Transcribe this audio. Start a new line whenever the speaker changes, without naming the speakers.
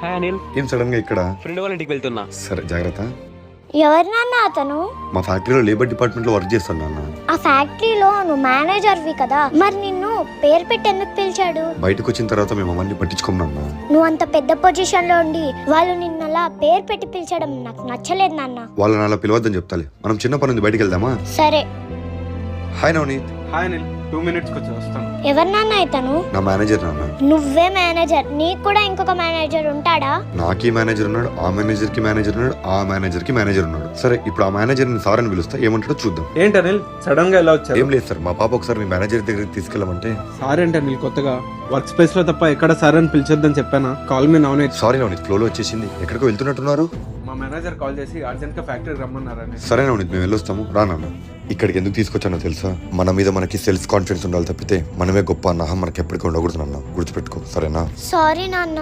Hi Anil.
ఏం sudden గా ఇక్కడ?
ఫ్రెండ్ వాళ్ళ ఇంటికి వెళ్తున్నా.
సరే జాగ్రత్త.
ఎవరు నాన్న అతను?
మా ఫ్యాక్టరీలో లేబర్ డిపార్ట్మెంట్ లో వర్క్ చేస్తాను నాన్న.
ఆ ఫ్యాక్టరీలో నువ్వు మేనేజర్వి కదా, మరి నిన్ను పేరు పెట్టి ఎందుకు పిలిచాడు?
బయటకు వచ్చిన తర్వాత మేము అవన్నీ పట్టించుకోము నాన్న.
నువ్వు అంత పెద్ద పొజిషన్ లో ఉండి వాళ్ళు నిన్ను అలా పేరు పెట్టి పిలిచడం నాకు నచ్చలేదు నాన్న.
వాళ్ళని అలా పిలవద్దని చెప్తాలి. మనం చిన్నప్పటి నుంచి బయటికి వెళ్దామా?
సరే.
Hi Navneet.
Hi Anil, 2 minutes వచ్చి వస్తాను.
ఎవరు నాన్న ఇతను?
నా మేనేజర్ నాన్న.
నువ్వే మేనేజర్, నీకు కూడా ఇంకొక మేనేజర్ ఉంటాడా?
నాకీ మేనేజర్ ఉన్నాడు, ఆ మేనేజర్ కి మేనేజర్ ఉన్నాడు, ఆ మేనేజర్ కి మేనేజర్ ఉన్నాడు. సరే ఇప్పుడు ఆ మేనేజర్ ని సార్ అని పిలుస్తా, ఏమంటాడో చూద్దాం.
ఏంటి అనిల్ సడన్ గా ఎలా వచ్చారు?
ఏం లేదు సార్, మా పాప ఒకసారి మీ మేనేజర్ దగ్గరికి తీసుకెళ్ళమంటే.
సార్ ఏంటి అనిల్ కొత్తగా? వర్క్ స్పేస్ లో తప్ప ఎక్కడ సార్ అని పిలిచొద్దని చెప్పానా? Call me Navneet.
Sorry Navneet, ఫ్లోలో వచ్చేసింది. ఎక్కడికో వెళ్తున్నట్టున్నారు.
మా మేనేజర్ కాల్ చేసి అర్జెంట్ గా ఫ్యాక్టరీ రమ్మన్నారని.
సరే నవనీత్, మేము వెళ్ళొస్తాము. రా నాన్న. ఇక్కడికి ఎందుకు తీసుకొచ్చానో తెలుసా? మన మీద మనకి సెల్ఫ్ కాన్ఫిడెన్స్ ఉండాలి తప్పితే మనమే గొప్ప అన్న మనకి ఎప్పటికీ ఉండకూడదు నాన్న, గుర్తుపెట్టుకో సరేనా?
సారీ నాన్న.